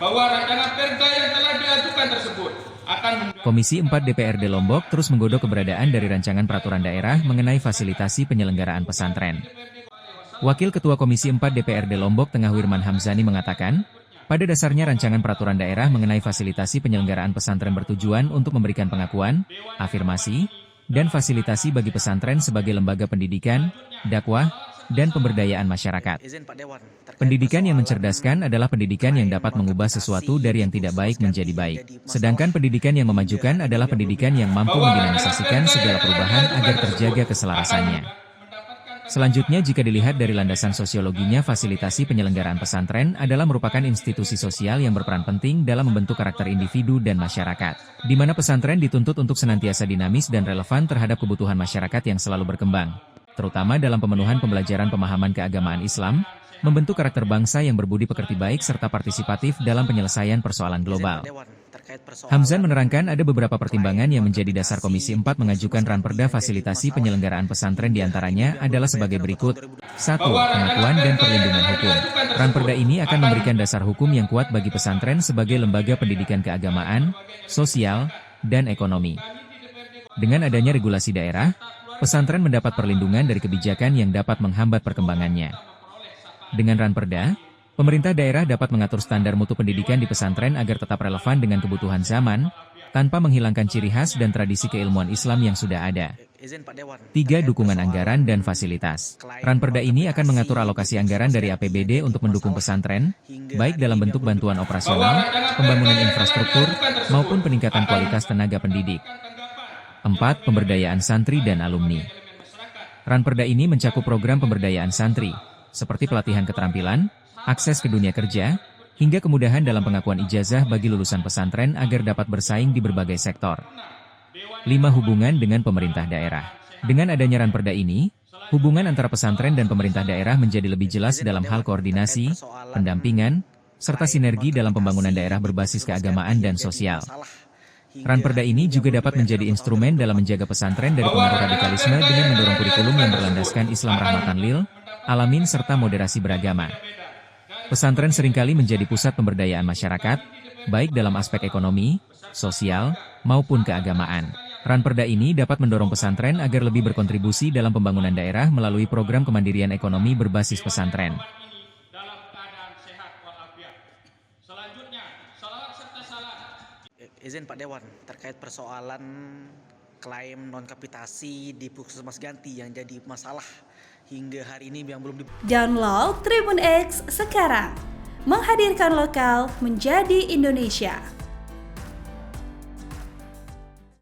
bahwa rancangan perda yang telah diajukan tersebut akan Komisi 4 DPRD Lombok terus menggodok keberadaan dari rancangan peraturan daerah mengenai fasilitasi penyelenggaraan pesantren. Wakil Ketua Komisi 4 DPRD Lombok Tengah Wirman Hamzani mengatakan, pada dasarnya rancangan peraturan daerah mengenai fasilitasi penyelenggaraan pesantren bertujuan untuk memberikan pengakuan, afirmasi, dan fasilitasi bagi pesantren sebagai lembaga pendidikan, dakwah, dan pemberdayaan masyarakat. Pendidikan yang mencerdaskan adalah pendidikan yang dapat mengubah sesuatu dari yang tidak baik menjadi baik. Sedangkan pendidikan yang memajukan adalah pendidikan yang mampu mendinamisasikan segala perubahan agar terjaga keselarasannya. Selanjutnya, jika dilihat dari landasan sosiologinya, fasilitasi penyelenggaraan pesantren adalah merupakan institusi sosial yang berperan penting dalam membentuk karakter individu dan masyarakat, di mana pesantren dituntut untuk senantiasa dinamis dan relevan terhadap kebutuhan masyarakat yang selalu berkembang, terutama dalam pemenuhan pembelajaran pemahaman keagamaan Islam, membentuk karakter bangsa yang berbudi pekerti baik serta partisipatif dalam penyelesaian persoalan global. Hamzan menerangkan ada beberapa pertimbangan yang menjadi dasar Komisi 4 mengajukan ranperda fasilitasi penyelenggaraan pesantren, diantaranya adalah sebagai berikut. 1. Pengakuan dan perlindungan hukum. Ranperda ini akan memberikan dasar hukum yang kuat bagi pesantren sebagai lembaga pendidikan keagamaan, sosial, dan ekonomi. Dengan adanya regulasi daerah, pesantren mendapat perlindungan dari kebijakan yang dapat menghambat perkembangannya. Dengan ranperda, pemerintah daerah dapat mengatur standar mutu pendidikan di pesantren agar tetap relevan dengan kebutuhan zaman, tanpa menghilangkan ciri khas dan tradisi keilmuan Islam yang sudah ada. 3. Dukungan anggaran dan fasilitas. Ranperda ini akan mengatur alokasi anggaran dari APBD untuk mendukung pesantren, baik dalam bentuk bantuan operasional, pembangunan infrastruktur, maupun peningkatan kualitas tenaga pendidik. 4. Pemberdayaan santri dan alumni. Ranperda ini mencakup program pemberdayaan santri, seperti pelatihan keterampilan, akses ke dunia kerja, hingga kemudahan dalam pengakuan ijazah bagi lulusan pesantren agar dapat bersaing di berbagai sektor. 5. Hubungan dengan pemerintah daerah. Dengan adanya ranperda ini, hubungan antara pesantren dan pemerintah daerah menjadi lebih jelas dalam hal koordinasi, pendampingan, serta sinergi dalam pembangunan daerah berbasis keagamaan dan sosial. Ranperda ini juga dapat menjadi instrumen dalam menjaga pesantren dari pengaruh radikalisme dengan mendorong kurikulum yang berlandaskan Islam rahmatan lil alamin serta moderasi beragama. Pesantren seringkali menjadi pusat pemberdayaan masyarakat, baik dalam aspek ekonomi, sosial, maupun keagamaan. Ranperda ini dapat mendorong pesantren agar lebih berkontribusi dalam pembangunan daerah melalui program kemandirian ekonomi berbasis pesantren. Izin Pak Dewan, terkait persoalan klaim non-kapitasi di Puskesmas Ganti yang jadi masalah hingga hari ini yang belum Download Tribun X sekarang, menghadirkan lokal menjadi Indonesia.